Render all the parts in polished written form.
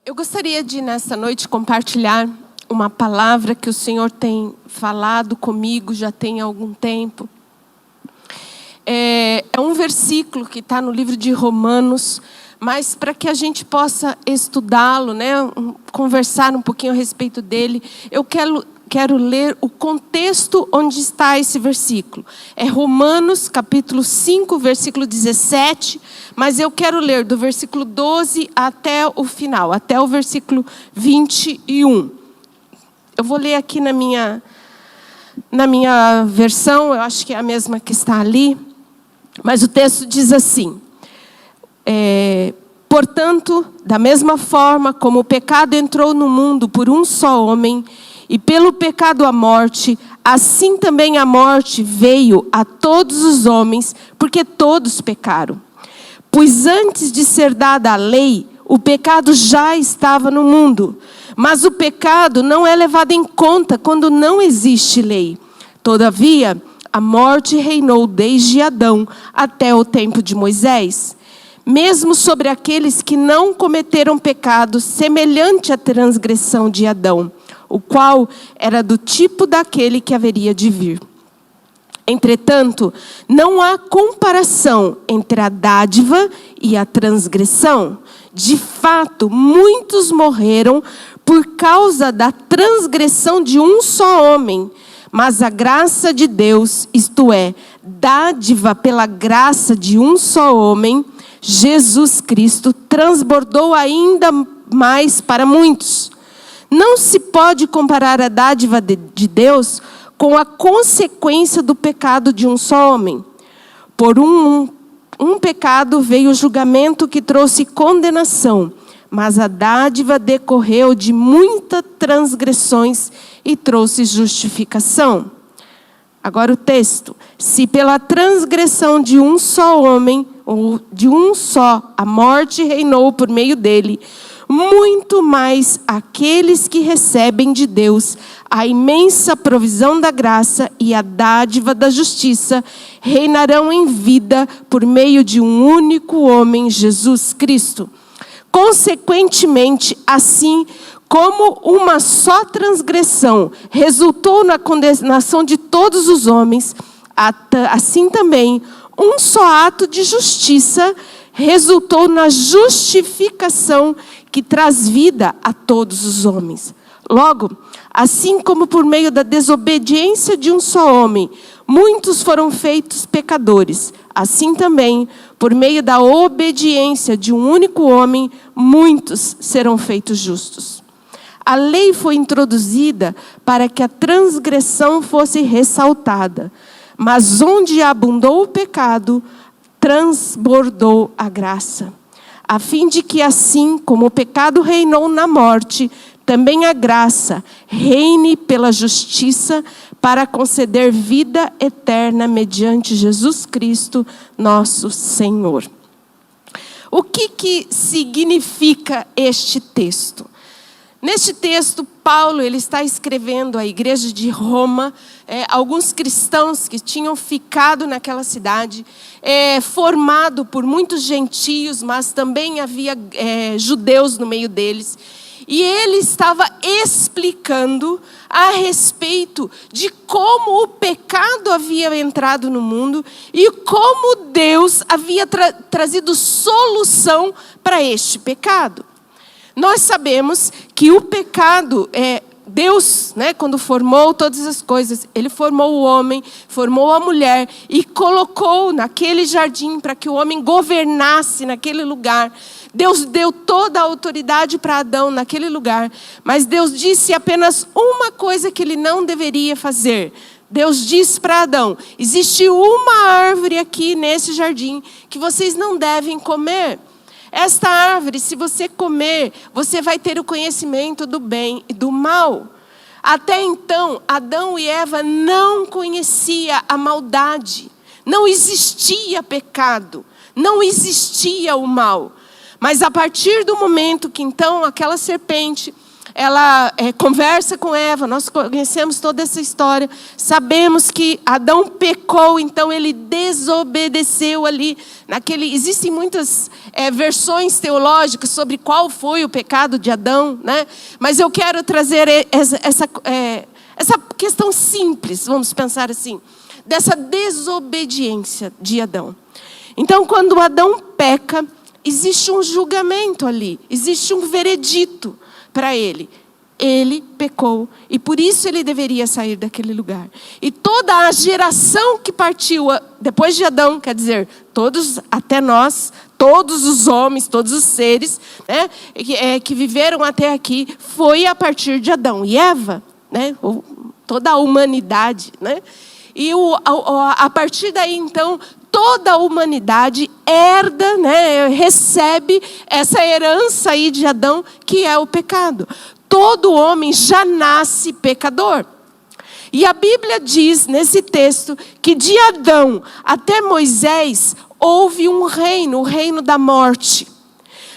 Eu gostaria de, nessa noite, compartilhar uma palavra que o Senhor tem falado comigo já tem algum tempo. É um versículo que está no livro de Romanos, mas para que a gente possa estudá-lo, né, conversar um pouquinho a respeito dele, eu quero ler o contexto onde está esse versículo. É Romanos, capítulo 5, versículo 17, mas eu quero ler do versículo 12 até o final, até o versículo 21. Eu vou ler aqui na minha versão, eu acho que é a mesma que está ali, mas o texto diz assim: portanto, da mesma forma como o pecado entrou no mundo por um só homem, e pelo pecado a morte, assim também a morte veio a todos os homens, porque todos pecaram. Pois antes de ser dada a lei, o pecado já estava no mundo. Mas o pecado não é levado em conta quando não existe lei. Todavia, a morte reinou desde Adão até o tempo de Moisés, mesmo sobre aqueles que não cometeram pecado semelhante à transgressão de Adão, o qual era do tipo daquele que haveria de vir. Entretanto, não há comparação entre a dádiva e a transgressão. De fato, muitos morreram por causa da transgressão de um só homem, mas a graça de Deus, isto é, dádiva pela graça de um só homem, Jesus Cristo, transbordou ainda mais para muitos. Não se pode comparar a dádiva de Deus com a consequência do pecado de um só homem. Por um pecado veio o julgamento que trouxe condenação, mas a dádiva decorreu de muitas transgressões e trouxe justificação. Agora o texto: se pela transgressão de um só homem, ou de um só, a morte reinou por meio dele, muito mais aqueles que recebem de Deus a imensa provisão da graça e a dádiva da justiça reinarão em vida por meio de um único homem, Jesus Cristo. Consequentemente, assim como uma só transgressão resultou na condenação de todos os homens, assim também um só ato de justiça resultou na justificação que traz vida a todos os homens. Logo, assim como por meio da desobediência de um só homem, muitos foram feitos pecadores, assim também, por meio da obediência de um único homem, muitos serão feitos justos. A lei foi introduzida para que a transgressão fosse ressaltada, mas onde abundou o pecado, transbordou a graça, a fim de que assim como o pecado reinou na morte, também a graça reine pela justiça para conceder vida eterna mediante Jesus Cristo, nosso Senhor. O que significa este texto? Neste texto, Paulo ele está escrevendo à igreja de Roma, alguns cristãos que tinham ficado naquela cidade, formado por muitos gentios, mas também havia judeus no meio deles. E ele estava explicando a respeito de como o pecado havia entrado no mundo e como Deus havia trazido solução para este pecado. Nós sabemos que o pecado, Deus, né, quando formou todas as coisas, Ele formou o homem, formou a mulher e colocou naquele jardim para que o homem governasse naquele lugar. Deus deu toda a autoridade para Adão naquele lugar, mas Deus disse apenas uma coisa que ele não deveria fazer. Deus disse para Adão: existe uma árvore aqui nesse jardim que vocês não devem comer. Esta árvore, se você comer, você vai ter o conhecimento do bem e do mal. Até então, Adão e Eva não conheciam a maldade. Não existia pecado. Não existia o mal. Mas a partir do momento que então aquela serpente, ela conversa com Eva. Nós conhecemos toda essa história. Sabemos que Adão pecou, então ele desobedeceu ali. Existem muitas versões teológicas sobre qual foi o pecado de Adão, né? Mas eu quero trazer essa questão simples, vamos pensar assim, dessa desobediência de Adão. Então, quando Adão peca, existe um julgamento ali, existe um veredito para ele. Ele pecou e por isso ele deveria sair daquele lugar. E toda a geração que partiu depois de Adão, quer dizer, todos, até nós, todos os homens, todos os seres, né, que viveram até aqui, foi a partir de Adão e Eva, né, toda a humanidade, né? E a partir daí, então, toda a humanidade herda, né, recebe essa herança aí de Adão, que é o pecado. Todo homem já nasce pecador. E a Bíblia diz nesse texto que de Adão até Moisés houve um reino, o reino da morte.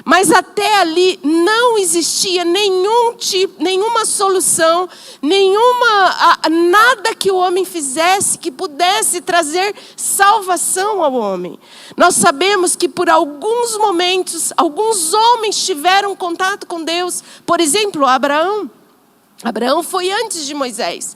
Mas até ali não existia nenhuma solução, nada que o homem fizesse que pudesse trazer salvação ao homem. Nós sabemos que por alguns momentos, alguns homens tiveram contato com Deus. Por exemplo, Abraão. Abraão foi antes de Moisés.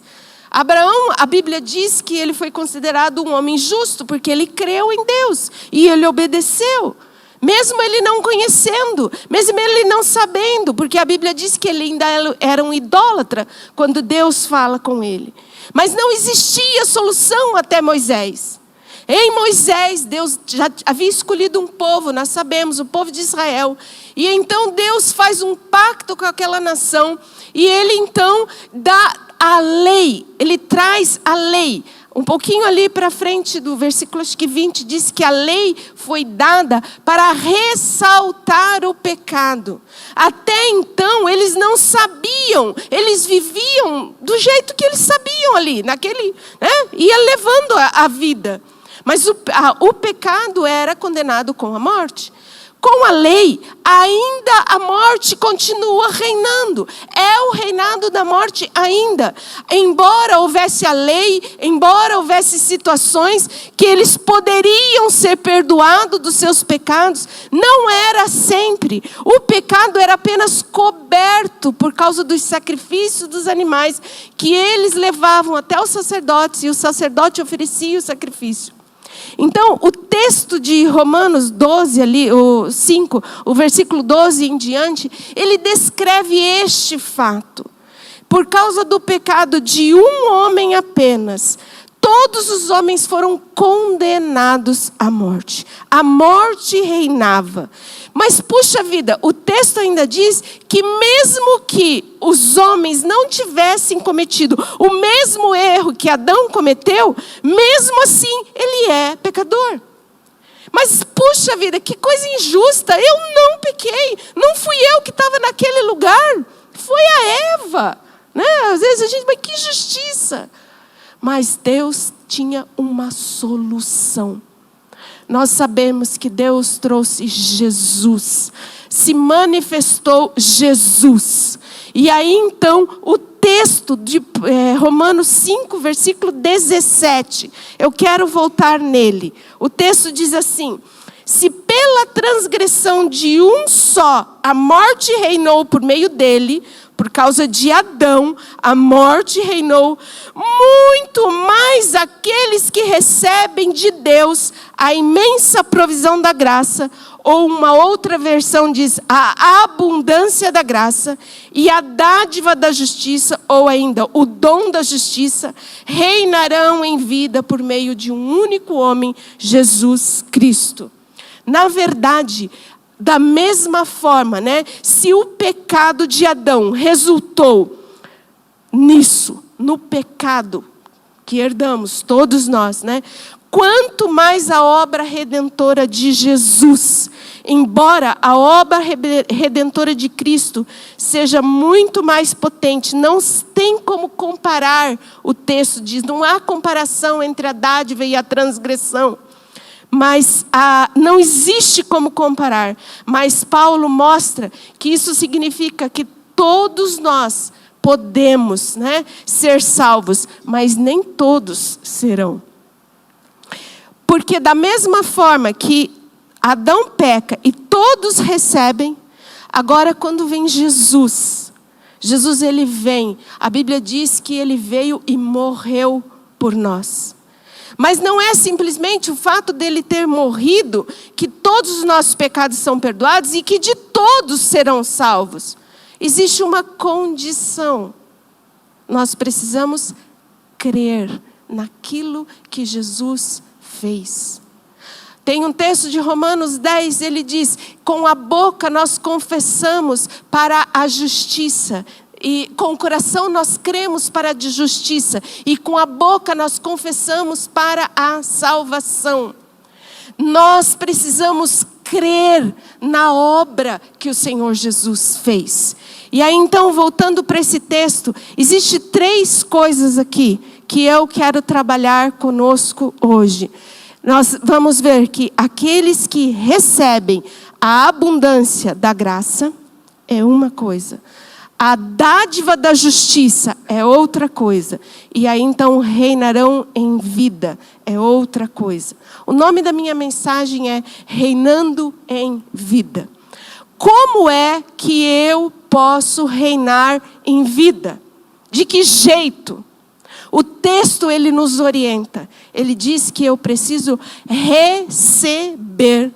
Abraão, a Bíblia diz que ele foi considerado um homem justo, porque ele creu em Deus e ele obedeceu. Mesmo ele não conhecendo, mesmo ele não sabendo, porque a Bíblia diz que ele ainda era um idólatra quando Deus fala com ele. Mas não existia solução até Moisés. Em Moisés, Deus já havia escolhido um povo, nós sabemos, o povo de Israel. E então Deus faz um pacto com aquela nação. E ele então dá a lei, ele traz a lei. Um pouquinho ali para frente do versículo acho que 20, diz que a lei foi dada para ressaltar o pecado. Até então eles não sabiam, eles viviam do jeito que eles sabiam ali, ia levando a vida. Mas o pecado era condenado com a morte. Com a lei, ainda a morte continua reinando. É o reinado da morte ainda. Embora houvesse a lei, embora houvesse situações que eles poderiam ser perdoados dos seus pecados, não era sempre. O pecado era apenas coberto por causa dos sacrifícios dos animais que eles levavam até os sacerdotes e o sacerdote oferecia o sacrifício. Então, o texto de Romanos 12, ali, o 5, o versículo 12 em diante, ele descreve este fato. Por causa do pecado de um homem apenas, todos os homens foram condenados à morte. A morte reinava. Mas, puxa vida, o texto ainda diz que mesmo que os homens não tivessem cometido o mesmo erro que Adão cometeu, mesmo assim, ele é pecador. Mas, puxa vida, que coisa injusta, eu não pequei, não fui eu que estava naquele lugar, foi a Eva. Né? Às vezes a gente, mas que justiça. Mas Deus tinha uma solução. Nós sabemos que Deus trouxe Jesus, se manifestou Jesus. E aí então o texto de Romanos 5, versículo 17, eu quero voltar nele. O texto diz assim: se pela transgressão de um só a morte reinou por meio dele, por causa de Adão, a morte reinou, muito mais aqueles que recebem de Deus a imensa provisão da graça, ou uma outra versão diz a abundância da graça, e a dádiva da justiça, ou ainda o dom da justiça, reinarão em vida por meio de um único homem, Jesus Cristo. Na verdade, da mesma forma, né? Se o pecado de Adão resultou nisso, no pecado que herdamos, todos nós, né? Quanto mais a obra redentora de Jesus, embora a obra redentora de Cristo seja muito mais potente, não tem como comparar, o texto diz, não há comparação entre a dádiva e a transgressão. Mas não existe como comparar. Mas Paulo mostra que isso significa que todos nós podemos, ser salvos, mas nem todos serão. Porque da mesma forma que Adão peca e todos recebem, agora quando vem Jesus, ele vem, a Bíblia diz que ele veio e morreu por nós. Mas não é simplesmente o fato dele ter morrido que todos os nossos pecados são perdoados e que de todos serão salvos. Existe uma condição. Nós precisamos crer naquilo que Jesus fez. Tem um texto de Romanos 10, ele diz: com a boca nós confessamos para a justiça, e com o coração nós cremos para a justiça, e com a boca nós confessamos para a salvação. Nós precisamos crer na obra que o Senhor Jesus fez. E aí então, voltando para esse texto, existe 3 coisas aqui que eu quero trabalhar conosco hoje. Nós vamos ver que aqueles que recebem a abundância da graça é uma coisa. A dádiva da justiça é outra coisa. E aí então reinarão em vida é outra coisa. O nome da minha mensagem é Reinando em Vida. Como é que eu posso reinar em vida? De que jeito? O texto ele nos orienta. Ele diz que eu preciso receber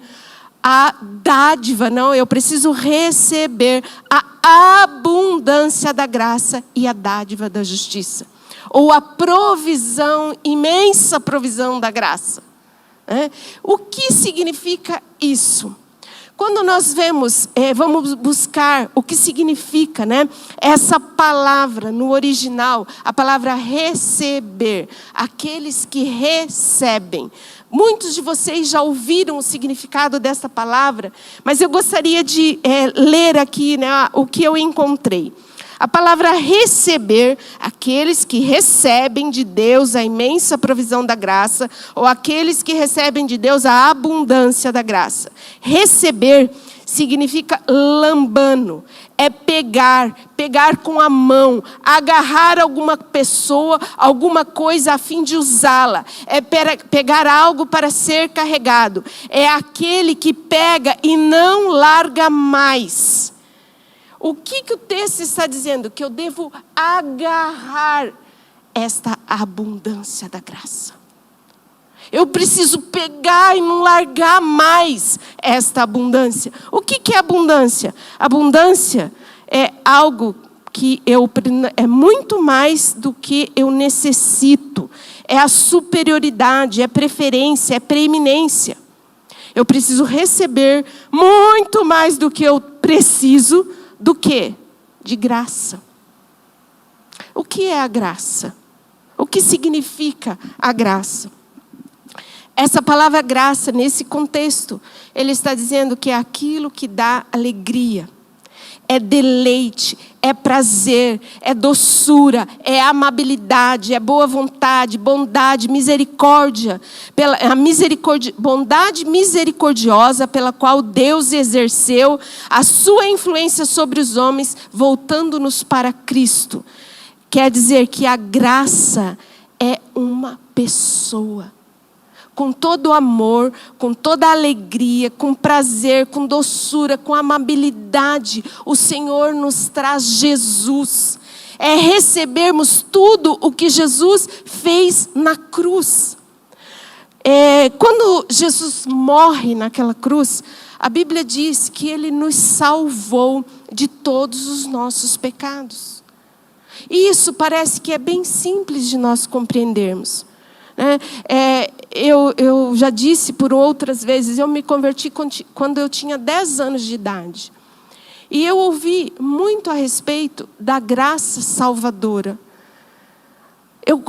a dádiva, não, eu preciso receber a abundância da graça e a dádiva da justiça. Ou a provisão, imensa provisão da graça. O que significa isso? Quando nós vamos buscar o que significa, essa palavra no original, a palavra receber, aqueles que recebem. Muitos de vocês já ouviram o significado dessa palavra, mas eu gostaria de ler aqui o que eu encontrei. A palavra receber, aqueles que recebem de Deus a imensa provisão da graça, ou aqueles que recebem de Deus a abundância da graça. Receber significa lambano, é pegar com a mão, agarrar alguma pessoa, alguma coisa a fim de usá-la. É pegar algo para ser carregado. É aquele que pega e não larga mais. O que o texto está dizendo? Que eu devo agarrar esta abundância da graça. Eu preciso pegar e não largar mais esta abundância. O que é abundância? Abundância é algo que é muito mais do que eu necessito. É a superioridade, é preferência, é preeminência. Eu preciso receber muito mais do que eu preciso. Do que? De graça. O que é a graça? O que significa a graça? Essa palavra graça, nesse contexto, ele está dizendo que é aquilo que dá alegria. É deleite, é prazer, é doçura, é amabilidade, é boa vontade, bondade, misericórdia. Bondade misericordiosa pela qual Deus exerceu a sua influência sobre os homens, voltando-nos para Cristo. Quer dizer que a graça é uma pessoa. Com todo o amor, com toda a alegria, com prazer, com doçura, com amabilidade, o Senhor nos traz Jesus. É recebermos tudo o que Jesus fez na cruz. Quando Jesus morre naquela cruz, a Bíblia diz que Ele nos salvou de todos os nossos pecados. E isso parece que é bem simples de nós compreendermos. Eu já disse por outras vezes, eu me converti quando eu tinha 10 anos de idade. E eu ouvi muito a respeito da graça salvadora.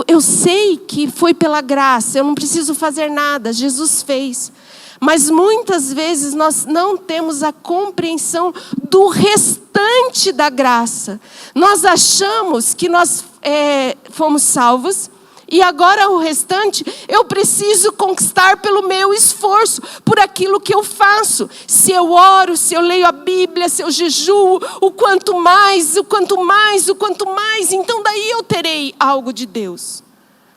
Eu sei que foi pela graça, eu não preciso fazer nada, Jesus fez. Mas muitas vezes nós não temos a compreensão do restante da graça. Nós achamos que nós fomos salvos E agora o restante eu preciso conquistar pelo meu esforço, por aquilo que eu faço. Se eu oro, se eu leio a Bíblia, se eu jejuo, o quanto mais, então daí eu terei algo de Deus.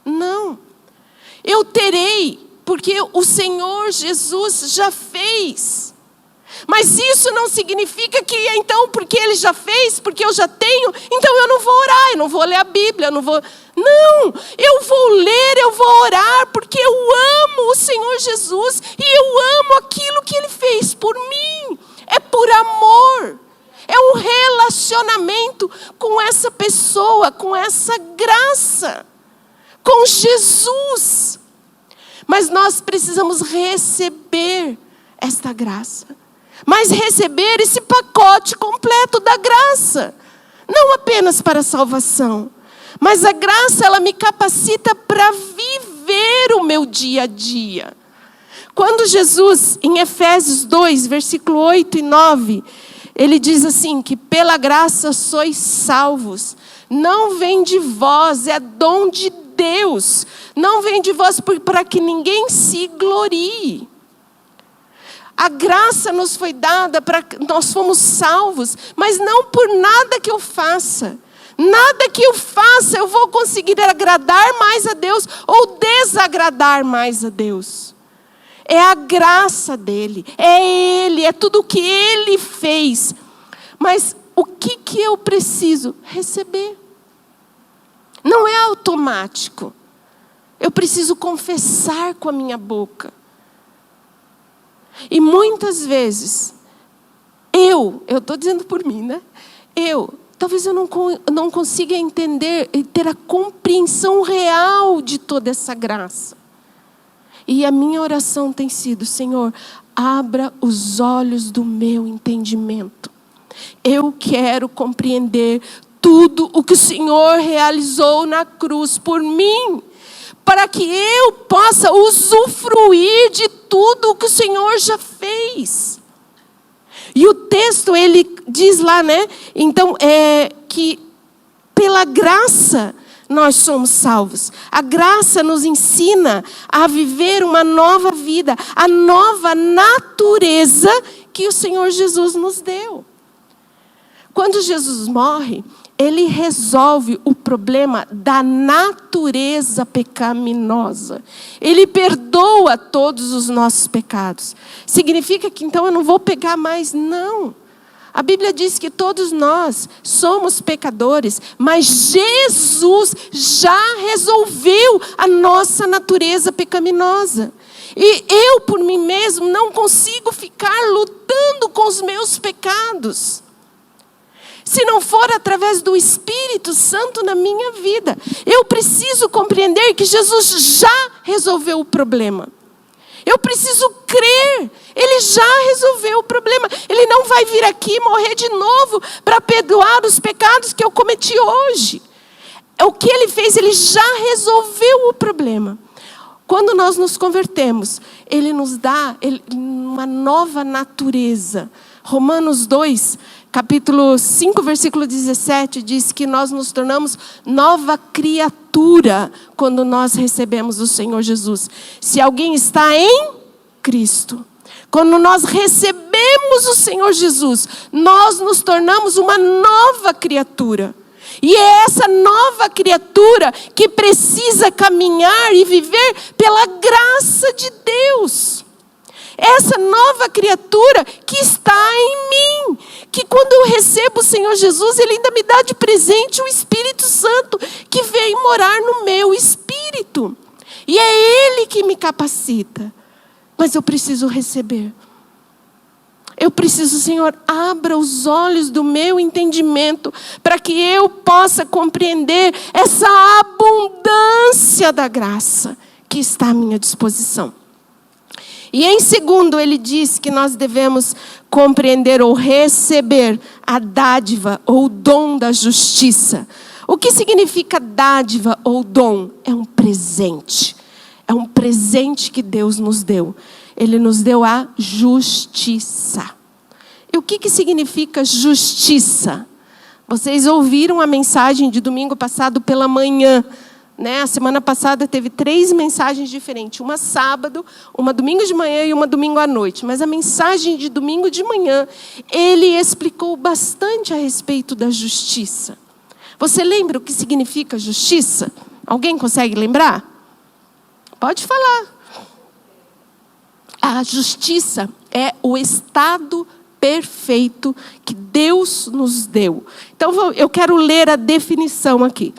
Não. Eu terei, porque o Senhor Jesus já fez. Mas isso não significa que então, porque Ele já fez, porque eu já tenho, então eu não vou orar, eu não vou ler a Bíblia, eu não vou... Não, eu vou ler, eu vou orar, porque eu amo o Senhor Jesus e eu amo aquilo que Ele fez por mim. É por amor, é um relacionamento com essa pessoa, com essa graça, com Jesus. Mas nós precisamos receber esta graça. Mas receber esse pacote completo da graça. Não apenas para a salvação. Mas a graça, ela me capacita para viver o meu dia a dia. Quando Jesus, em Efésios 2, versículo 8 e 9, ele diz assim, que pela graça sois salvos. Não vem de vós, é dom de Deus. Não vem de vós para que ninguém se glorie. A graça nos foi dada, nós fomos salvos, mas não por nada que eu faça. Nada que eu faça eu vou conseguir agradar mais a Deus ou desagradar mais a Deus. É a graça dele, é Ele, é tudo o que Ele fez. Mas o que eu preciso? Receber. Não é automático. Eu preciso confessar com a minha boca. E muitas vezes, eu estou dizendo por mim, né? Talvez eu não consiga entender e ter a compreensão real de toda essa graça. E a minha oração tem sido, Senhor, abra os olhos do meu entendimento. Eu quero compreender tudo o que o Senhor realizou na cruz por mim, para que eu possa usufruir de tudo o que o Senhor já fez. E o texto, ele diz lá, né? Então, que pela graça nós somos salvos. A graça nos ensina a viver uma nova vida, a nova natureza que o Senhor Jesus nos deu. Quando Jesus morre, Ele resolve o problema da natureza pecaminosa. Ele perdoa todos os nossos pecados. Significa que então eu não vou pecar mais? Não. A Bíblia diz que todos nós somos pecadores, mas Jesus já resolveu a nossa natureza pecaminosa. E eu, por mim mesmo, não consigo ficar lutando com os meus pecados. Se não for através do Espírito Santo na minha vida. Eu preciso compreender que Jesus já resolveu o problema. Eu preciso crer. Ele já resolveu o problema. Ele não vai vir aqui morrer de novo para perdoar os pecados que eu cometi hoje. O que Ele fez, Ele já resolveu o problema. Quando nós nos convertemos, Ele nos dá uma nova natureza. Romanos 2, capítulo 5, versículo 17, diz que nós nos tornamos nova criatura quando nós recebemos o Senhor Jesus. Se alguém está em Cristo, quando nós recebemos o Senhor Jesus, nós nos tornamos uma nova criatura. E é essa nova criatura que precisa caminhar e viver pela graça de Deus. Essa nova criatura que está em mim, que quando eu recebo o Senhor Jesus, Ele ainda me dá de presente o Espírito Santo, que vem morar no meu espírito. E é Ele que me capacita. Mas eu preciso receber. Eu preciso, Senhor, abra os olhos do meu entendimento, para que eu possa compreender essa abundância da graça que está à minha disposição. E em segundo, ele diz que nós devemos compreender ou receber a dádiva ou dom da justiça. O que significa dádiva ou dom? É um presente. É um presente que Deus nos deu. Ele nos deu a justiça. E o que significa justiça? Vocês ouviram a mensagem de domingo passado pela manhã né? A semana passada teve 3 mensagens diferentes. Uma sábado, uma domingo de manhã e uma domingo à noite. Mas a mensagem de domingo de manhã, ele explicou bastante a respeito da justiça. Você lembra o que significa justiça? Alguém consegue lembrar? Pode falar. A justiça é o estado perfeito que Deus nos deu. Então, eu quero ler a definição aqui.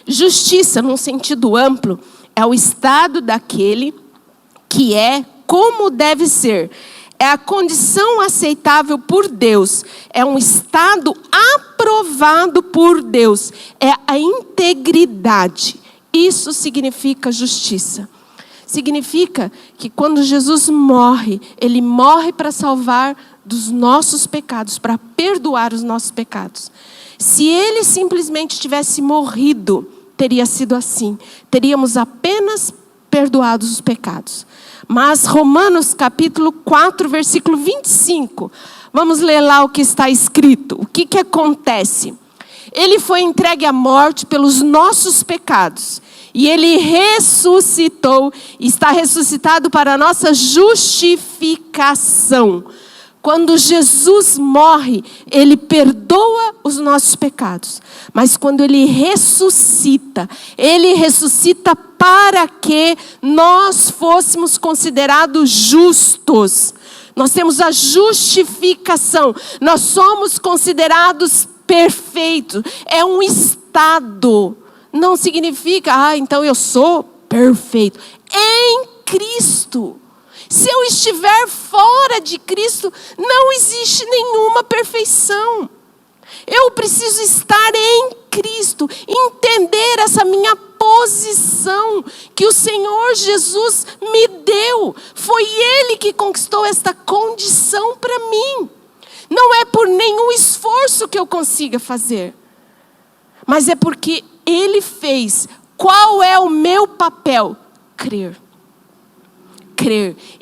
Justiça, num sentido amplo, é o estado daquele que é como deve ser. É a condição aceitável por Deus. É um estado aprovado por Deus. É a integridade. Isso significa justiça. Significa que quando Jesus morre, Ele morre para salvar dos nossos pecados, para perdoar os nossos pecados. Se Ele simplesmente tivesse morrido, teria sido assim. Teríamos apenas perdoado os pecados. Mas Romanos capítulo 4, versículo 25. Vamos ler lá o que está escrito. O que acontece? Ele foi entregue à morte pelos nossos pecados. E Ele ressuscitou, está ressuscitado para a nossa justificação. Quando Jesus morre, Ele perdoa os nossos pecados. Mas quando Ele ressuscita para que nós fôssemos considerados justos. Nós temos a justificação. Nós somos considerados perfeitos. É um estado. Não significa, então eu sou perfeito. Em Cristo. Se eu estiver fora de Cristo, não existe nenhuma perfeição. Eu preciso estar em Cristo, entender essa minha posição que o Senhor Jesus me deu. Foi Ele que conquistou esta condição para mim. Não é por nenhum esforço que eu consiga fazer, mas é porque Ele fez. Qual é o meu papel? Crer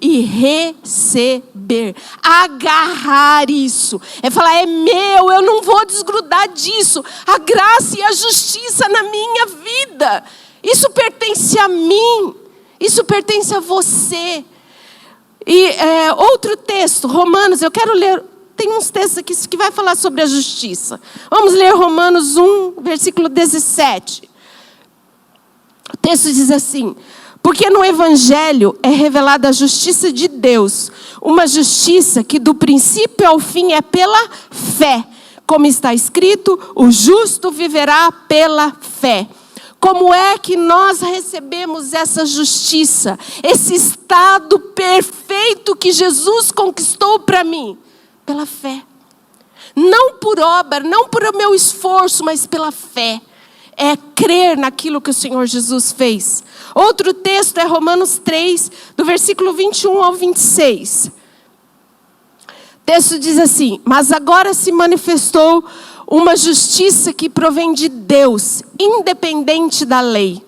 e receber, agarrar isso, é falar, é meu, eu não vou desgrudar disso, a graça e a justiça na minha vida, isso pertence a mim, isso pertence a você. E outro texto, Romanos, eu quero ler, tem uns textos aqui que vai falar sobre a justiça, vamos ler Romanos 1, versículo 17, o texto diz assim: porque no Evangelho é revelada a justiça de Deus, uma justiça que do princípio ao fim é pela fé. Como está escrito, o justo viverá pela fé. Como é que nós recebemos essa justiça, esse estado perfeito que Jesus conquistou para mim? Pela fé. Não por obra, não por meu esforço, mas pela fé. É crer naquilo que o Senhor Jesus fez. Outro texto é Romanos 3, do versículo 21 ao 26. O texto diz assim: mas agora se manifestou uma justiça que provém de Deus, independente da lei,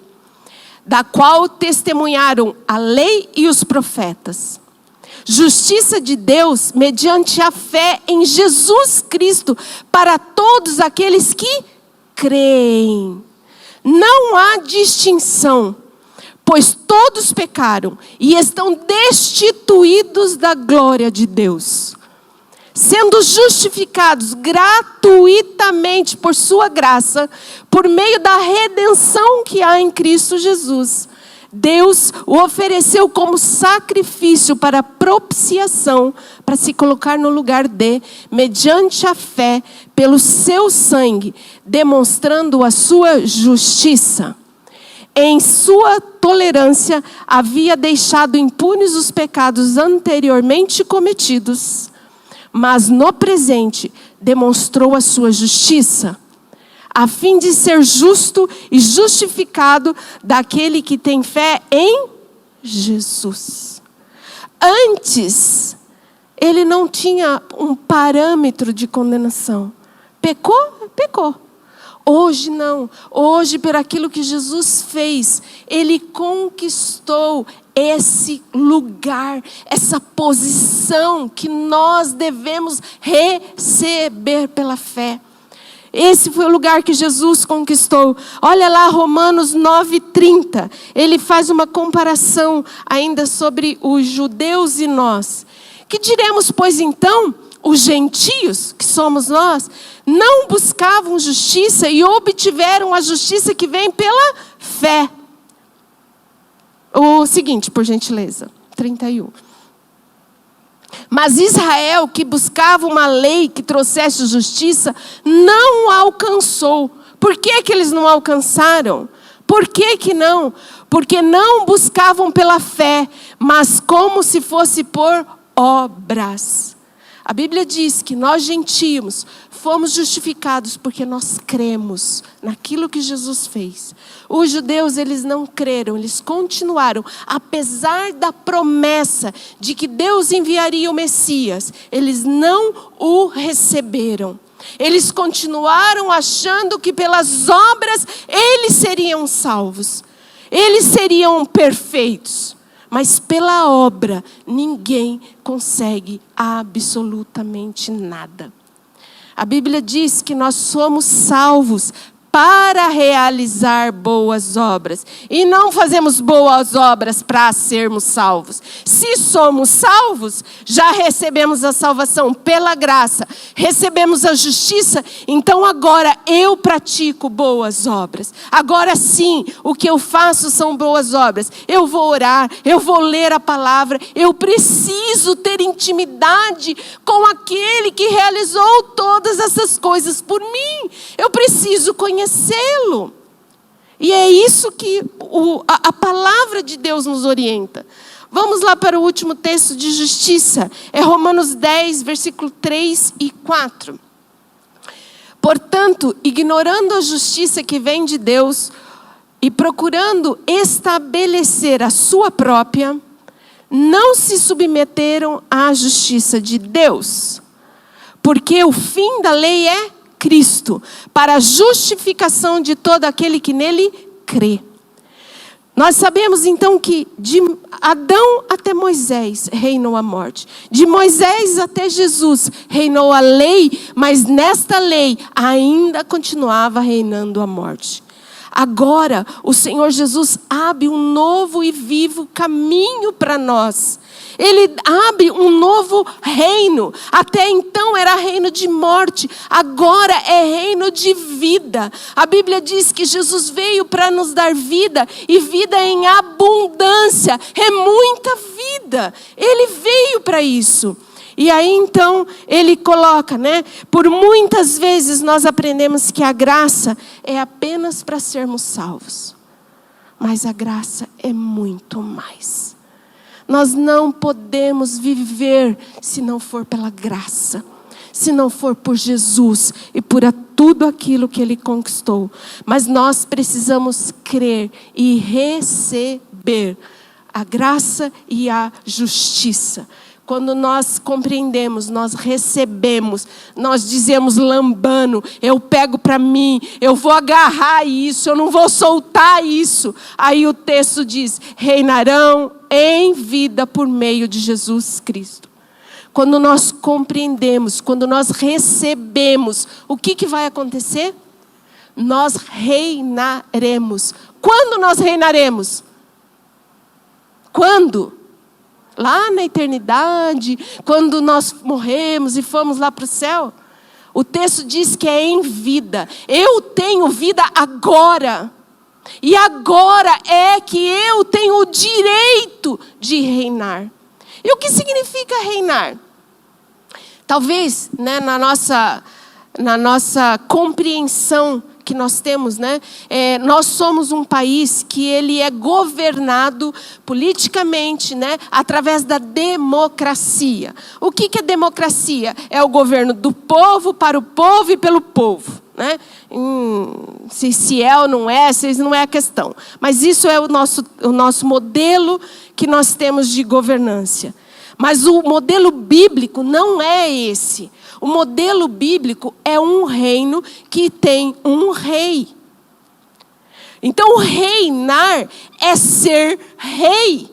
da qual testemunharam a lei e os profetas. Justiça de Deus mediante a fé em Jesus Cristo, para todos aqueles que creem. Não há distinção, pois todos pecaram e estão destituídos da glória de Deus, sendo justificados gratuitamente por sua graça, por meio da redenção que há em Cristo Jesus. Deus o ofereceu como sacrifício para propiciação, para se colocar no lugar mediante a fé, pelo seu sangue, demonstrando a sua justiça. Em sua tolerância, havia deixado impunes os pecados anteriormente cometidos, mas no presente demonstrou a sua justiça, a fim de ser justo e justificado daquele que tem fé em Jesus. Antes, ele não tinha um parâmetro de condenação. Pecou? Pecou. Hoje não. Hoje, por aquilo que Jesus fez, Ele conquistou esse lugar, essa posição que nós devemos receber pela fé. Esse foi o lugar que Jesus conquistou. Olha lá Romanos 9:30. Ele faz uma comparação ainda sobre os judeus e nós. Que diremos, pois então, os gentios, que somos nós, não buscavam justiça e obtiveram a justiça que vem pela fé. O seguinte, por gentileza, 31. Mas Israel, que buscava uma lei que trouxesse justiça, não alcançou. Por que que eles não alcançaram? Por que que não? Porque não buscavam pela fé, mas como se fosse por obras. A Bíblia diz que nós gentios fomos justificados porque nós cremos naquilo que Jesus fez. Os judeus, eles não creram, eles continuaram, apesar da promessa de que Deus enviaria o Messias, eles não o receberam. Eles continuaram achando que pelas obras eles seriam salvos, eles seriam perfeitos. Mas pela obra, ninguém consegue absolutamente nada. A Bíblia diz que nós somos salvos para realizar boas obras. E não fazemos boas obras para sermos salvos. Se somos salvos, já recebemos a salvação pela graça. Recebemos a justiça, então agora eu pratico boas obras. Agora sim, o que eu faço são boas obras. Eu vou orar, eu vou ler a palavra. Eu preciso ter intimidade com aquele que realizou todas essas coisas por mim. Eu preciso conhecê-lo. E é isso que a palavra de Deus nos orienta. Vamos lá para o último texto de justiça. É Romanos 10, versículo 3 e 4. Portanto, ignorando a justiça que vem de Deus e procurando estabelecer a sua própria, não se submeteram à justiça de Deus. Porque o fim da lei é Cristo, para a justificação de todo aquele que nele crê. Nós sabemos então que de Adão até Moisés reinou a morte. De Moisés até Jesus reinou a lei, mas nesta lei ainda continuava reinando a morte. Agora o Senhor Jesus abre um novo e vivo caminho para nós. Ele abre um novo reino. Até então era reino de morte. Agora é reino de vida. A Bíblia diz que Jesus veio para nos dar vida. E vida em abundância. É muita vida. Ele veio para isso. E aí então ele coloca, né? Por muitas vezes nós aprendemos que a graça é apenas para sermos salvos. Mas a graça é muito mais. Nós não podemos viver se não for pela graça, se não for por Jesus e por tudo aquilo que Ele conquistou. Mas nós precisamos crer e receber a graça e a justiça. Quando nós compreendemos, nós recebemos, nós dizemos lambano, eu pego para mim, eu vou agarrar isso, eu não vou soltar isso. Aí o texto diz, reinarão em vida por meio de Jesus Cristo. Quando nós compreendemos, quando nós recebemos, o que vai acontecer? Nós reinaremos. Quando nós reinaremos? Quando? Lá na eternidade, quando nós morremos e fomos lá para o céu. O texto diz que é em vida. Eu tenho vida agora. E agora é que eu tenho o direito de reinar. E o que significa reinar? Talvez, né, na nossa compreensão que nós temos, né? Nós somos um país que ele é governado politicamente, né? Através da democracia. O que é democracia? É o governo do povo, para o povo e pelo povo. Né? Se é ou não é, se não é a questão. Mas isso é o nosso modelo que nós temos de governância. Mas o modelo bíblico não é esse. O modelo bíblico é um reino que tem um rei. Então, reinar é ser rei.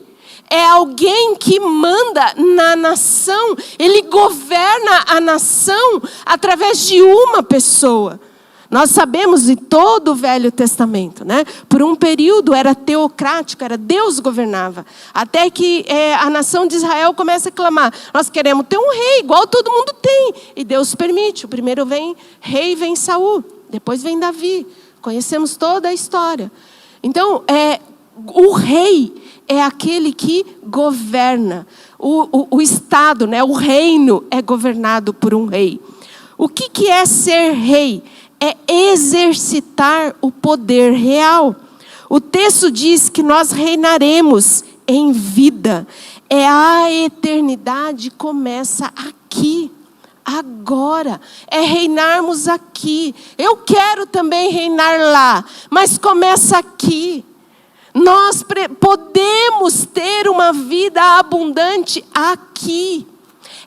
É alguém que manda na nação. Ele governa a nação através de uma pessoa. Nós sabemos em todo o Velho Testamento, né? Por um período era teocrático, era Deus governava. Até que a nação de Israel começa a clamar: nós queremos ter um rei, igual todo mundo tem. E Deus permite. O primeiro rei vem Saul, depois vem Davi. Conhecemos toda a história. Então, o rei é aquele que governa. O Estado, né? O reino é governado por um rei. O que é ser rei? É exercitar o poder real. O texto diz que nós reinaremos em vida. A eternidade começa aqui, agora. É reinarmos aqui. Eu quero também reinar lá, mas começa aqui. Nós podemos ter uma vida abundante aqui.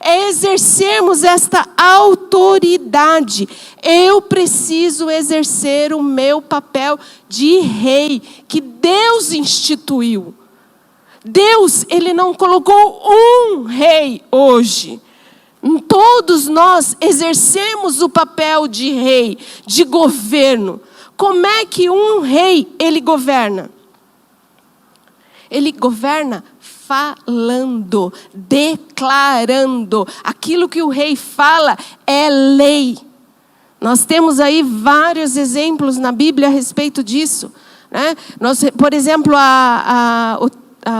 É exercermos esta autoridade. Eu preciso exercer o meu papel de rei, que Deus instituiu. Deus, Ele não colocou um rei hoje. Todos nós exercemos o papel de rei, de governo. Como é que um rei, ele governa? Ele governa falando, declarando. Aquilo que o rei fala é lei. Nós temos aí vários exemplos na Bíblia a respeito disso, né? Por exemplo,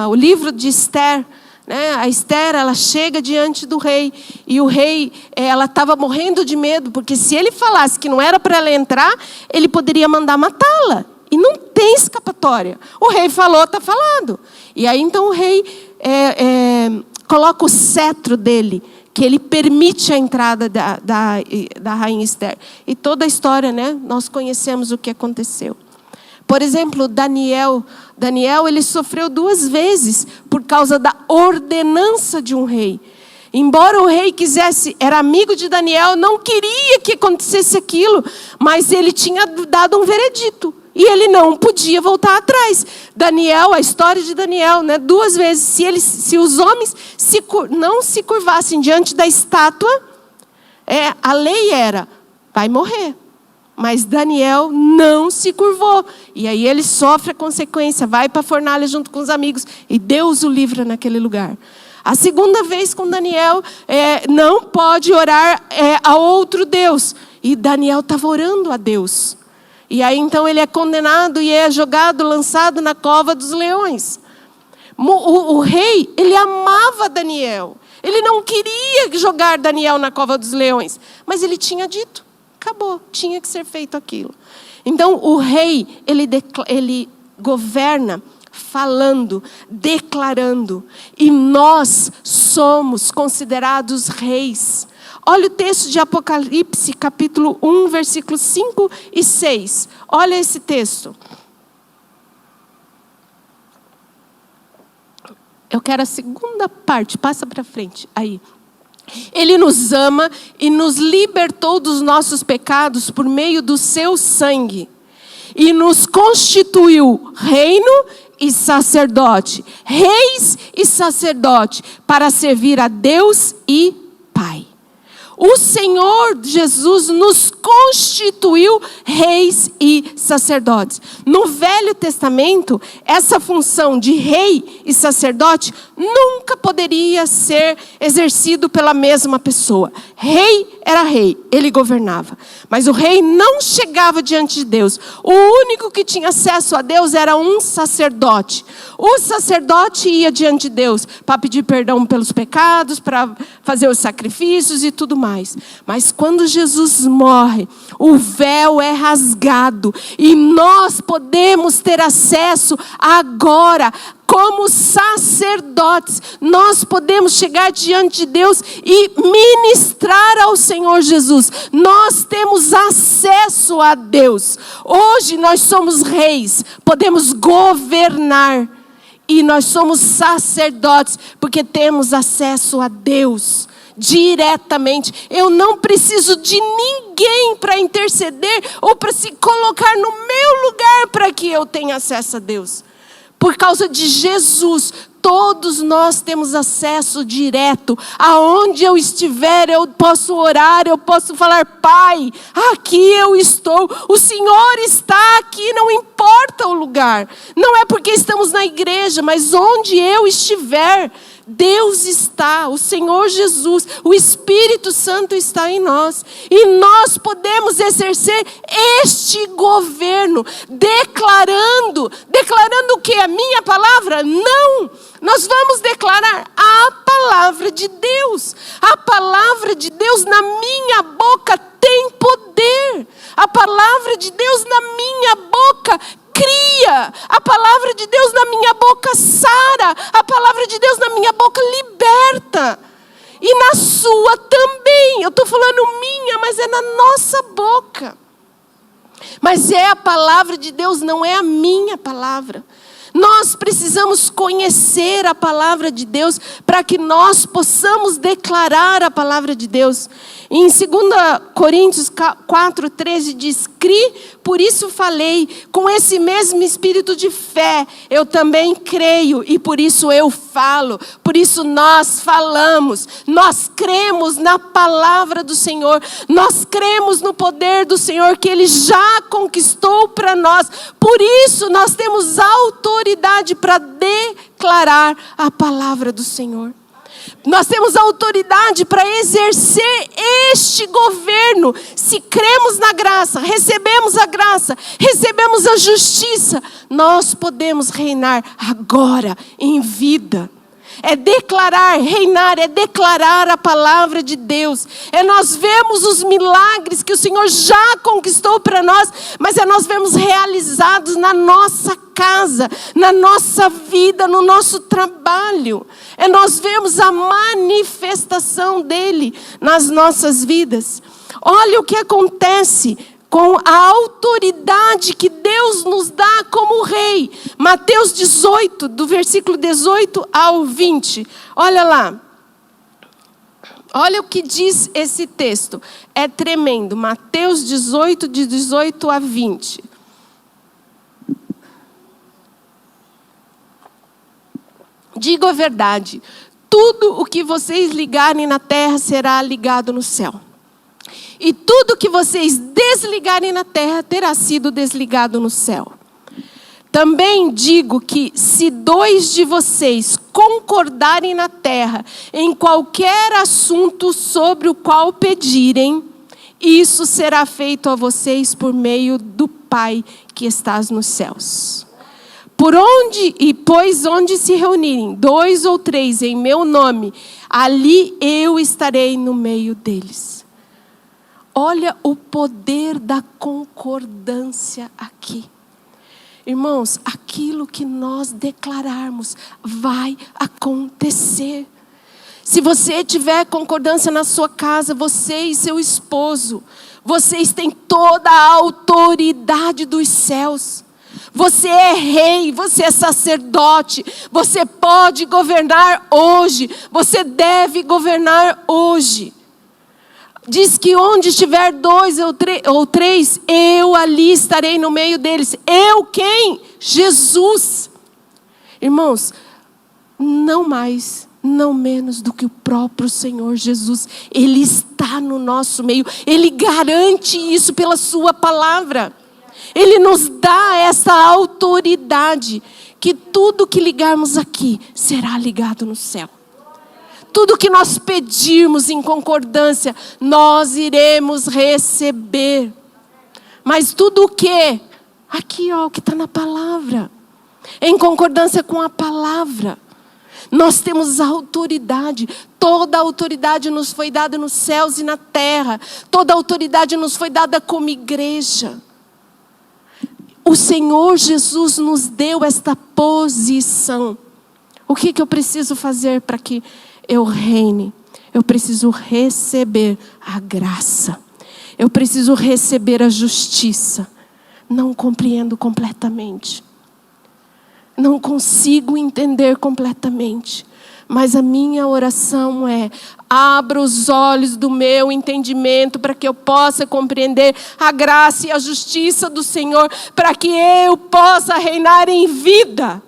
o livro de Esther, né? A Esther, ela chega diante do rei, e o rei, ela estava morrendo de medo, porque se ele falasse que não era para ela entrar, ele poderia mandar matá-la. E não tem escapatória. O rei falou, está falado. E aí então o rei coloca o cetro dele, que ele permite a entrada da rainha Esther. E toda a história, né? Nós conhecemos o que aconteceu. Por exemplo, Daniel, ele sofreu 2 vezes por causa da ordenança de um rei. Embora o rei era amigo de Daniel, não queria que acontecesse aquilo, mas ele tinha dado um veredito. E ele não podia voltar atrás. Daniel, a história de Daniel, né? 2 vezes, se os homens não se curvassem diante da estátua, a lei era, vai morrer. Mas Daniel não se curvou. E aí ele sofre a consequência, vai para a fornalha junto com os amigos. E Deus o livra naquele lugar. A segunda vez com Daniel, não pode orar a outro Deus. E Daniel estava orando a Deus. E aí então ele é condenado e é lançado na cova dos leões. O rei, ele amava Daniel. Ele não queria jogar Daniel na cova dos leões. Mas ele tinha dito, acabou, tinha que ser feito aquilo. Então o rei, ele governa falando, declarando. E nós somos considerados reis. Olha o texto de Apocalipse, capítulo 1, versículos 5 e 6. Olha esse texto. Eu quero a segunda parte, passa para frente. Aí. Ele nos ama e nos libertou dos nossos pecados por meio do seu sangue. E nos constituiu reino e sacerdote. Reis e sacerdote, para servir a Deus e Pai. O Senhor Jesus nos constituiu reis e sacerdotes. No Velho Testamento, essa função de rei e sacerdote nunca poderia ser exercido pela mesma pessoa. Rei era rei, ele governava. Mas o rei não chegava diante de Deus. O único que tinha acesso a Deus era um sacerdote. O sacerdote ia diante de Deus para pedir perdão pelos pecados, para fazer os sacrifícios e tudo mais. Mas quando Jesus morre, o véu é rasgado e nós podemos ter acesso agora. Como sacerdotes, nós podemos chegar diante de Deus e ministrar ao Senhor Jesus. Nós temos acesso a Deus. Hoje nós somos reis, podemos governar. E nós somos sacerdotes, porque temos acesso a Deus diretamente. Eu não preciso de ninguém para interceder ou para se colocar no meu lugar para que eu tenha acesso a Deus. Por causa de Jesus, Todos nós temos acesso direto. Aonde eu estiver, eu posso orar, eu posso falar: Pai, aqui eu estou. O Senhor está aqui, não importa o lugar. Não é porque estamos na igreja, mas onde eu estiver, Deus está, o Senhor Jesus, o Espírito Santo está em nós. E nós podemos exercer este governo, declarando o que? A minha palavra? Não! Nós vamos declarar a palavra de Deus. A palavra de Deus na minha boca tem poder. A palavra de Deus na minha boca cria. A palavra de Deus na minha boca sara. A palavra de Deus na minha boca liberta. E na sua também. Eu estou falando minha, mas é na nossa boca. Mas é a palavra de Deus, não é a minha palavra. Nós precisamos conhecer a palavra de Deus para que nós possamos declarar a palavra de Deus. Em 2 Coríntios 4:13 diz: Cri, por isso falei, com esse mesmo espírito de fé, eu também creio e por isso eu falo. Por isso nós falamos, nós cremos na palavra do Senhor, nós cremos no poder do Senhor que Ele já conquistou para nós. Por isso nós temos autoridade para declarar a palavra do Senhor. Nós temos autoridade para exercer este governo. Se cremos na graça, recebemos a graça, recebemos a justiça, nós podemos reinar agora em vida. É declarar, reinar, é declarar a palavra de Deus. É nós vemos os milagres que o Senhor já conquistou para nós, mas é nós vemos realizados na nossa casa, na nossa vida, no nosso trabalho. É nós vemos a manifestação dele nas nossas vidas. Olha o que acontece com a autoridade que Deus nos dá como rei. Mateus 18, do versículo 18 ao 20. Olha lá. Olha o que diz esse texto. É tremendo. Mateus 18, de 18 a 20. Digo a verdade. Tudo o que vocês ligarem na terra será ligado no céu. E tudo que vocês desligarem na terra terá sido desligado no céu. Também digo que se 2 de vocês concordarem na terra em qualquer assunto sobre o qual pedirem, isso será feito a vocês por meio do Pai que estás nos céus. Pois onde se reunirem 2 ou 3 em meu nome, ali eu estarei no meio deles. Olha o poder da concordância aqui. Irmãos, aquilo que nós declararmos vai acontecer. Se você tiver concordância na sua casa, você e seu esposo, vocês têm toda a autoridade dos céus. Você é rei, você é sacerdote, você pode governar hoje, você deve governar hoje. Diz que onde estiver 2 ou 3, eu ali estarei no meio deles. Eu quem? Jesus. Irmãos, não mais, não menos do que o próprio Senhor Jesus. Ele está no nosso meio. Ele garante isso pela sua palavra. Ele nos dá essa autoridade que tudo que ligarmos aqui será ligado no céu. Tudo que nós pedirmos em concordância, nós iremos receber. Mas tudo o quê? Aqui, ó, o que está na palavra. Em concordância com a palavra. Nós temos autoridade. Toda a autoridade nos foi dada nos céus e na terra. Toda a autoridade nos foi dada como igreja. O Senhor Jesus nos deu esta posição. O que eu preciso fazer para que eu reine? Eu preciso receber a graça. Eu preciso receber a justiça. Não compreendo completamente. Não consigo entender completamente. Mas a minha oração é: abra os olhos do meu entendimento para que eu possa compreender a graça e a justiça do Senhor, para que eu possa reinar em vida.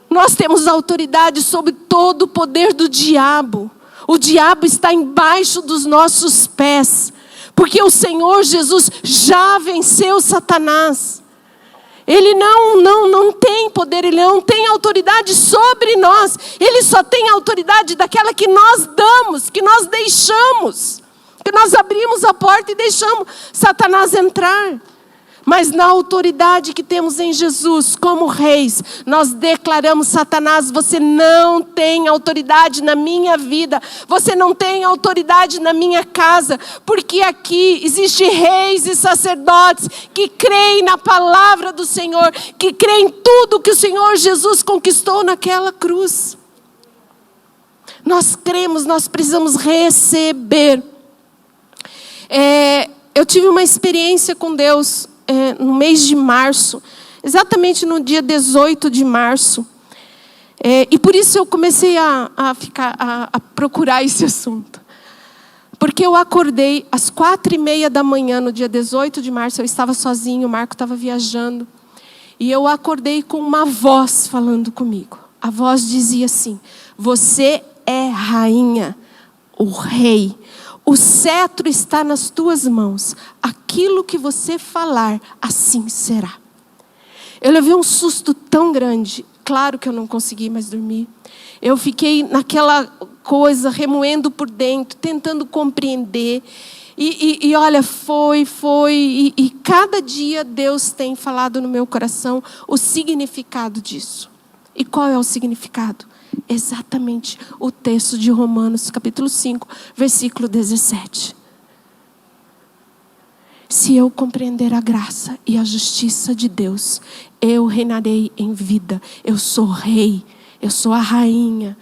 Nós temos autoridade sobre todo o poder do diabo. O diabo está embaixo dos nossos pés, porque o Senhor Jesus já venceu Satanás. Ele não tem poder, ele não tem autoridade sobre nós. Ele só tem autoridade daquela que nós damos, que nós deixamos. Que nós abrimos a porta e deixamos Satanás entrar. Mas na autoridade que temos em Jesus, como reis, nós declaramos: Satanás, você não tem autoridade na minha vida. Você não tem autoridade na minha casa. Porque aqui existem reis e sacerdotes que creem na palavra do Senhor, que creem em tudo que o Senhor Jesus conquistou naquela cruz. Nós cremos, nós precisamos receber. Eu tive uma experiência com Deus no mês de março, exatamente no dia 18 de março. E por isso eu comecei a procurar esse assunto. Porque eu acordei às 4:30 da manhã, no dia 18 de março, eu estava sozinho, o Marco estava viajando. E eu acordei com uma voz falando comigo. A voz dizia assim: você é rainha, o rei. O cetro está nas tuas mãos. Aquilo que você falar, assim será. Eu levei um susto tão grande. Claro que eu não consegui mais dormir. Eu fiquei naquela coisa, remoendo por dentro, tentando compreender. E olha, foi. E cada dia Deus tem falado no meu coração o significado disso. E qual é o significado? Exatamente o texto de Romanos, capítulo 5, versículo 17. Se eu compreender a graça e a justiça de Deus, eu reinarei em vida. Eu sou rei, eu sou a rainha.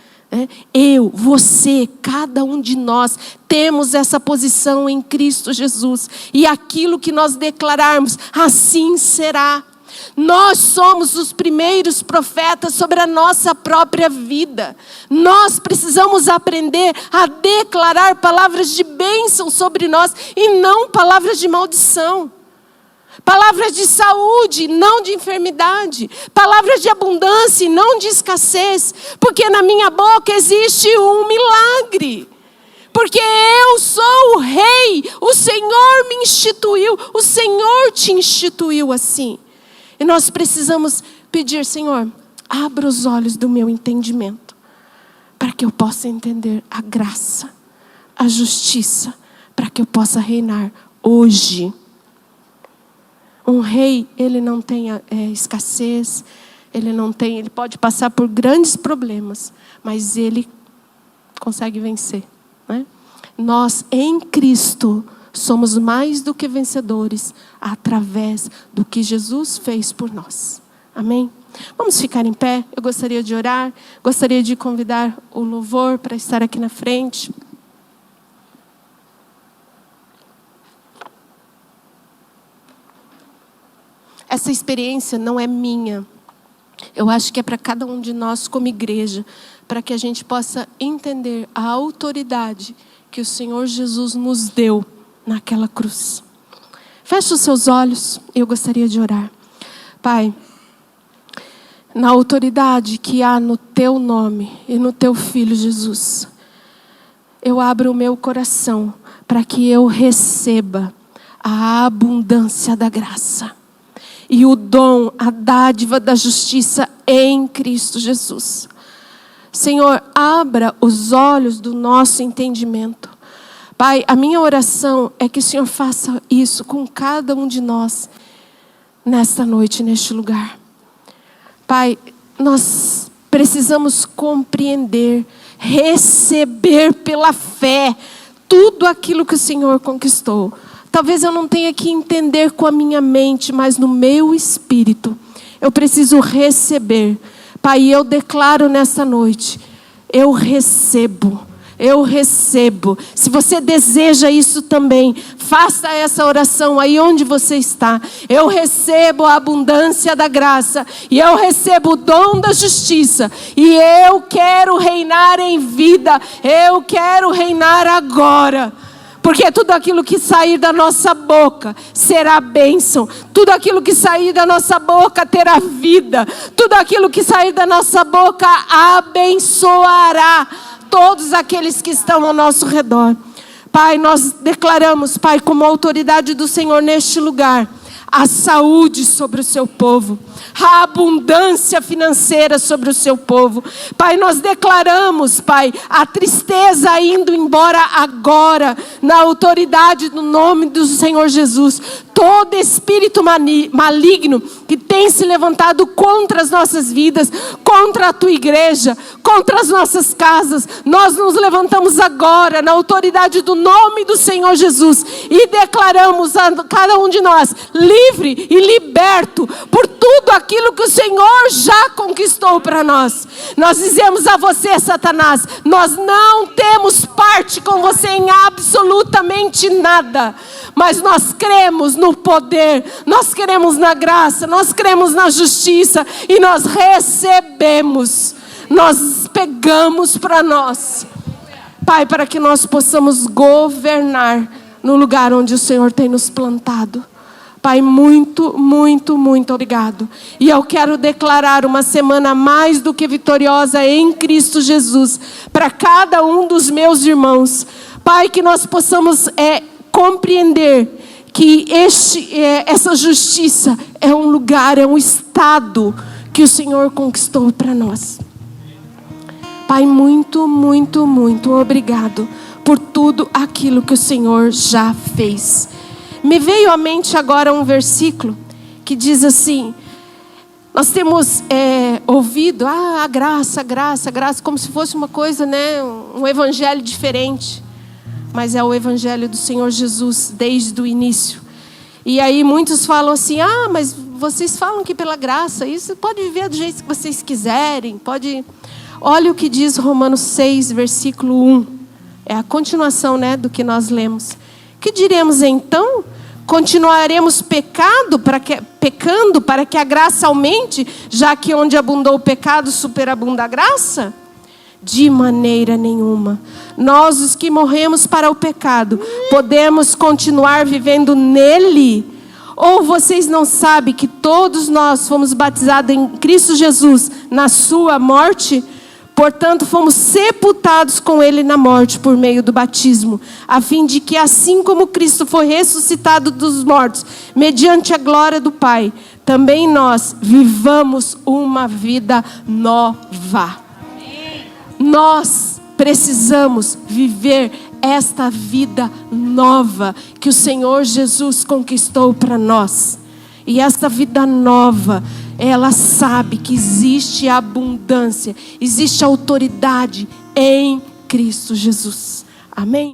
Eu, você, cada um de nós temos essa posição em Cristo Jesus. E aquilo que nós declararmos, assim será. Nós somos os primeiros profetas sobre a nossa própria vida. Nós precisamos aprender a declarar palavras de bênção sobre nós e não palavras de maldição. Palavras de saúde, não de enfermidade. Palavras de abundância e não de escassez. Porque na minha boca existe um milagre. Porque eu sou o rei. O Senhor me instituiu. O Senhor te instituiu assim. E nós precisamos pedir: Senhor, abra os olhos do meu entendimento, para que eu possa entender a graça, a justiça, para que eu possa reinar hoje. Um rei, ele não tem escassez, ele pode passar por grandes problemas, mas ele consegue vencer, né? Nós, em Cristo, somos mais do que vencedores através do que Jesus fez por nós. Amém? Vamos ficar em pé. Eu gostaria de orar. Gostaria de convidar o louvor para estar aqui na frente. Essa experiência não é minha. Eu acho que é para cada um de nós como igreja, para que a gente possa entender a autoridade que o Senhor Jesus nos deu naquela cruz. Feche os seus olhos, eu gostaria de orar. Pai, na autoridade que há no teu nome e no teu Filho Jesus, eu abro o meu coração para que eu receba a abundância da graça e o dom, a dádiva da justiça em Cristo Jesus. Senhor, abra os olhos do nosso entendimento. Pai, a minha oração é que o Senhor faça isso com cada um de nós nesta noite, neste lugar. Pai, nós precisamos compreender, receber pela fé tudo aquilo que o Senhor conquistou. Talvez eu não tenha que entender com a minha mente, mas no meu espírito eu preciso receber. Pai, eu declaro nesta noite, eu recebo. Eu recebo. Se você deseja isso também, faça essa oração aí onde você está. Eu recebo a abundância da graça e eu recebo o dom da justiça. E eu quero reinar em vida. Eu quero reinar agora. Porque tudo aquilo que sair da nossa boca será bênção. Tudo aquilo que sair da nossa boca terá vida. Tudo aquilo que sair da nossa boca abençoará todos aqueles que estão ao nosso redor. Pai, nós declaramos, Pai, como autoridade do Senhor neste lugar, a saúde sobre o seu povo, a abundância financeira sobre o seu povo. Pai, nós declaramos, Pai, a tristeza indo embora agora, na autoridade do nome do Senhor Jesus. Todo espírito maligno que tem se levantado contra as nossas vidas, contra a tua igreja, contra as nossas casas, nós nos levantamos agora na autoridade do nome do Senhor Jesus e declaramos a cada um de nós livre e liberto por tudo aquilo que o Senhor já conquistou para nós. Nós dizemos a você, Satanás, nós não temos parte com você em absolutamente nada, mas nós cremos no poder, nós cremos na graça, nós cremos na justiça e nós recebemos, nós pegamos para nós, Pai, para que nós possamos governar no lugar onde o Senhor tem nos plantado. Pai, muito, muito, muito obrigado. E eu quero declarar uma semana mais do que vitoriosa em Cristo Jesus para cada um dos meus irmãos. Pai, que nós possamos compreender que essa justiça é um lugar, é um estado que o Senhor conquistou para nós. Pai, muito, muito, muito obrigado por tudo aquilo que o Senhor já fez. Me veio à mente agora um versículo que diz assim: nós temos ouvido a graça, graça, graça, como se fosse uma coisa, né, um evangelho diferente. Mas é o evangelho do Senhor Jesus desde o início. E aí muitos falam assim: mas vocês falam que pela graça, isso pode viver do jeito que vocês quiserem, pode... Olha o que diz Romanos 6, versículo 1. É a continuação, né, do que nós lemos. Que diremos então? Continuaremos pecando para que a graça aumente, já que onde abundou o pecado superabunda a graça? De maneira nenhuma. Nós, os que morremos para o pecado, podemos continuar vivendo nele? Ou vocês não sabem que todos nós fomos batizados em Cristo Jesus na sua morte? Portanto, fomos sepultados com ele na morte por meio do batismo, a fim de que, assim como Cristo foi ressuscitado dos mortos, mediante a glória do Pai, também nós vivamos uma vida nova. Nós precisamos viver esta vida nova que o Senhor Jesus conquistou para nós. E esta vida nova, ela sabe que existe abundância, existe autoridade em Cristo Jesus. Amém?